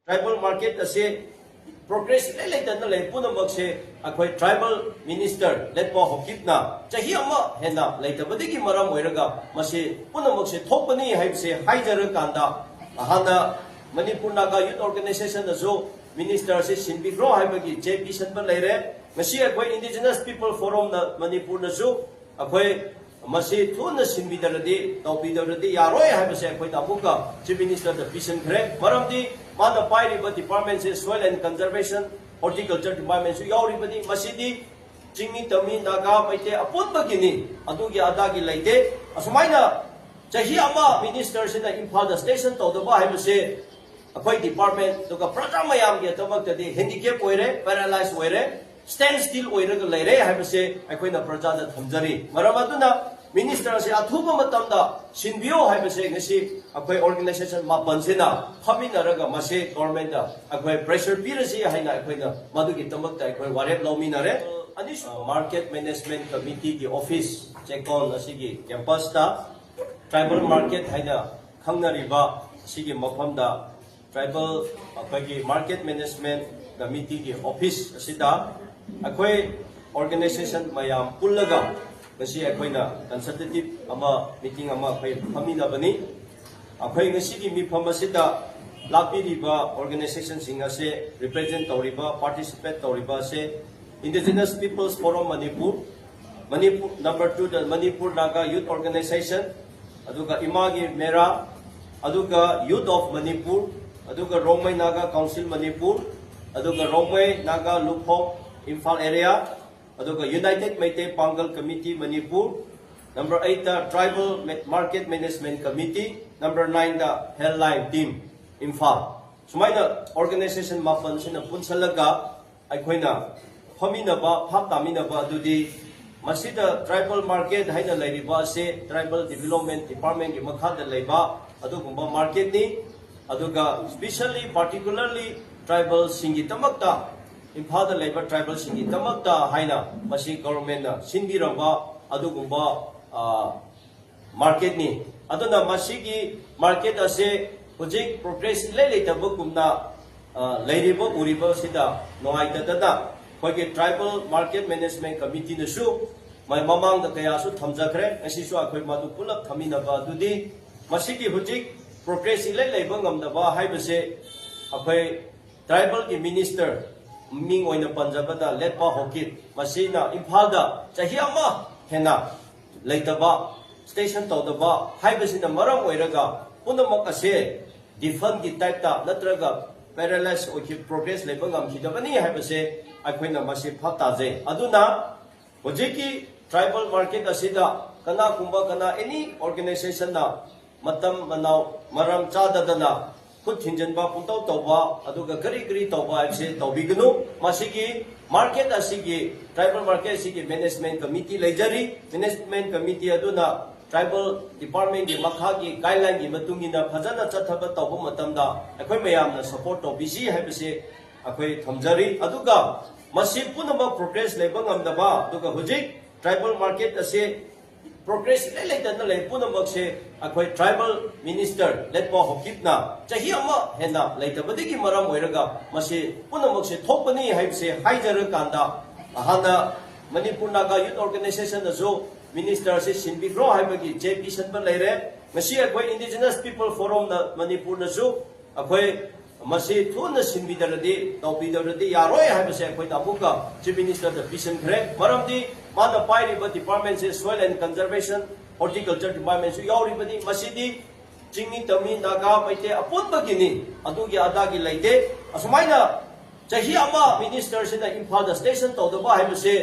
tribal market ase progress later na lay puna magse akhoi tribal minister letpo hokip na chahi ama hena later badigi maram oiraga mase puna magse thopani haibse haijara kanda ahana manipur naga youth organization na jo minister se sinbigro haibagi jp sanba leire ngasi akhoi indigenous people forum na manipur na jo akhoi masi thuna sinbidaradi tawbidaradi yaroi haibse akhoi tabuka chief minister the vision khre maramdi mana pairiba department se soil and conservation horticulture department su yauribadi masidi jingni tami naga maite apunba gini adugi adagi leite asumaina chahi ama minister se da imphal da station tawdaba haibse akhoi department to ka praja mayam ge tabak tadi handicap oire paralyzed oire stand still oire ga leire haibse akhoi na praja da thamjari maramaduna minister se athuba matamda sinbio haibse ngasi akhoi organization ma pansena phaminaraga mase government da akhoi pressure pirasi haina akhoi na madugi tamakta akhoi warep lominare anish market management committee ki office chekon asigi campus ta tribal market haina khangnariba asigi mafamda tribal akhoi ki market management committee ki office asida akhoi organization mayam pullaga ngasi akhoi na consultative ama meeting ama akhoi phamina bani akhoi ngasi ki mifam asida lapiriba organization singa se represent tawriba participate tawriba se indigenous peoples forum manipur number 2 the manipur naga youth organization aduga imagi mera aduga youth of manipur aduga romai naga council manipur aduga romai naga luphom imphal area aduga united maite pangal committee manipur number 8 the tribal market management committee number 9 the hellline team imphal sumaina organization mapan sina punsalaga aikoina phaminaba phaptaminaba adudi masida tribal market haina lairiba se tribal development department ki makhada laiba adugumba market ni aduga especially particularly tribal singi tamakta imphal da labor tribal singi tamakta haina masi government na sinbiraba adugumba market ni aduna masi ki market ase hojik progress lele tabugumna lairiba uriba sida noai da khoge tribal market management committee na su mai mamang da kaya su thamjakhre asi su akhoi madu pulak thamina ba dudi masi ki hojik progress lele bangam da ba haibase akhoi tribal ki minister ming oina panjabada letpa hokit masina imphal da chahi ama hena leitaba station tawdaba haibasina maram oiraga punamak ase defund ki type ta natraga paralyzed oki progress lebangam hidabani haibase akoina masi phata je aduna hojiki tribal market asida kana kumba kana any organization na matam manau maram chadadana khut thinjanba puntaw tawba aduga gari gari tawba ase tawbignu masigi market asigi tribal market asigi management committee leijari management committee aduna tribal department gi makha gi guideline gi matungina phajana chathaba tawba matamda akhoi mayam na support to bisi haibase akhoi thamjari aduga masi punama progress lebangamdaba aduga hojik tribal market ase progress later na lay puna magse akhoi tribal minister letpo hokip na chahi ama hena later badigi maram oiraga mase puna magse thopani haibse haijara kanda ahana manipur naga youth organization na jo minister se sinbigro haibagi jp sanba leire ngasi akhoi indigenous people forum na manipur na jo akhoi masi thuna sinbidaradi tawbidaradi yaroi haibse akhoi tabuka chief minister the vision khre maramdi mana pairiba department se soil and conservation horticulture department su yauribadi masidi jingni tami naga maite apunba gini adugi adagi leite asumaina chahi ama minister se da imphal da station tawdaba haibse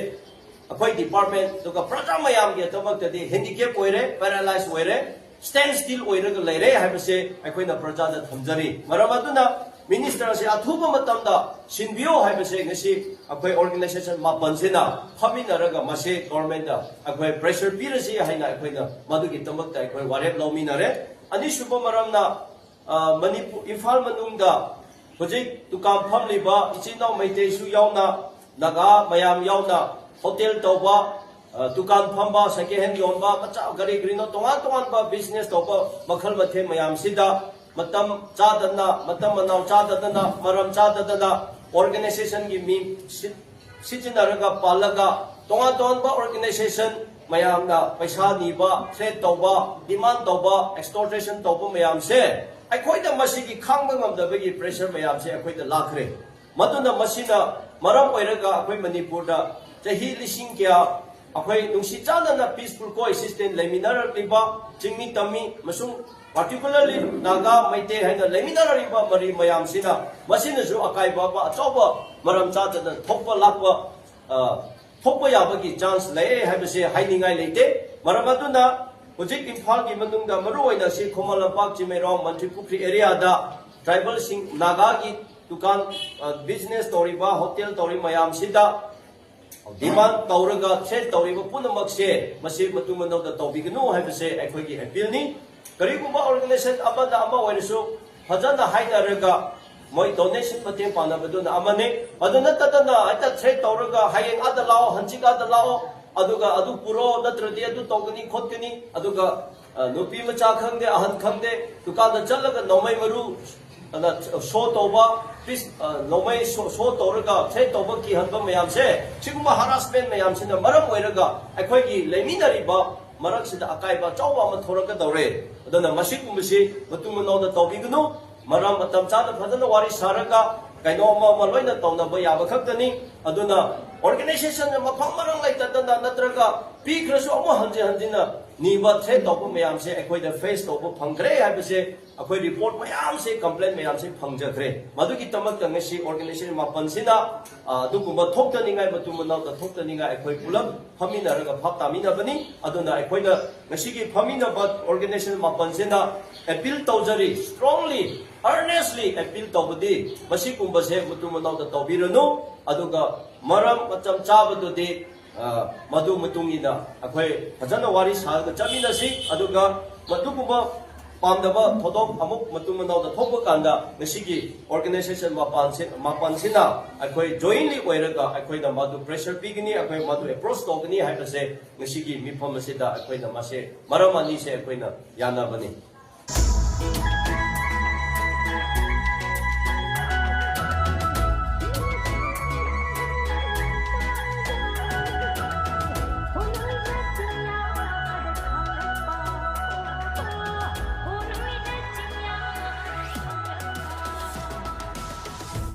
akhoi department to ka praja mayam ge tabak tadi handicap oire paralyzed oire stand still oire ga leire haibse akhoi na praja da thamjari maramaduna minister se athuba matamda sinbio haibse ngasi akhoi organization ma pansena phaminaraga mase government da akhoi pressure pirasi haina akhoi na madugi tamakta akhoi warep lominare ani suba maramna manipur imphal manungda hojik tukam phamliba ichinaw maitei su yauna naga mayam yauna hotel tawba dukan phamba second hand yonba macha gari grino tongan ba business tawba makhal mathe mayam sida matam chadana matam manau chadana maram chadana organization gi mi sijinaraga palaga tonga ba organization mayam na paisa niba threat toba demand toba extortion toba mayam se akhoi da masigi khangba ngamdabagi pressure mayam se akhoi da lakhre maduna masina maram oiraga akhoi manipur da chahi lising kya akhoi nungsi chana peaceful coexistence leminar liba chingni tami masung particularly naga maite haina leminar liba mari mayam sina masina ju akai baba achoba maram chana thokpa lakwa thokpa yabagi chance lai habse hainingai leite maram aduna hojik imphal gi manungda maru oina si khomalapak chimerong mantri pukri area da tribal sing naga gi dukan business toriba hotel tori mayam sida demand tauraga threat toriba punamak se masi matung manau da tobignu habse akhoi gi appeal ni karigumba organization amada ama oisu fajana hainaraga moi donation pateng panabaduna amane aduna tadana ata threat tauraga hayeng ada lao hanchiga da lao aduga adu puro natradi adu togani khotkani aduga nupi macha khangde ahan khangde dukan da chalaga nomai maru ana show toba please nomai show toraga threat toba ki hanba mayam se chiguma harassment mayam sina maram oiraga akhoi gi leminari ba marak sida akai ba chawba ma thoraga dore adana masik kumsi matung no da tobignu maram matam cha da phadana wari saraga kaino ma loina tawna ba yaba khaktani aduna organization ma phamarang lai tadana natraga pi khrasu amo hanjina niba threat toba mayam se akhoi da face toba phangre habse akhoi report mayam se complaint mayam se phangjakre madugi tamak ta ngasi organization ma pansina dugumba thokta ningai matum manau da thokta ningai akhoi pulam phamina raga phaptamina bani aduna akhoi da ngasi gi phamina ba organization ma pansina appeal tawjari strongly earnestly appeal tawbadi masi kumba se matum manau da tawbiranu aduga maram macam chabadu de madu matungina akhoi fajana wari saga chaminasi aduga maduguba pamdaba thodok amuk matung manau da thokba kanda ngasigi organization mapansina akhoi jointly oiraga akhoi da madu pressure pigini akhoi madu approach togni haibase ngasigi mifam asida akhoi da mase maramani se akhoi na yana bani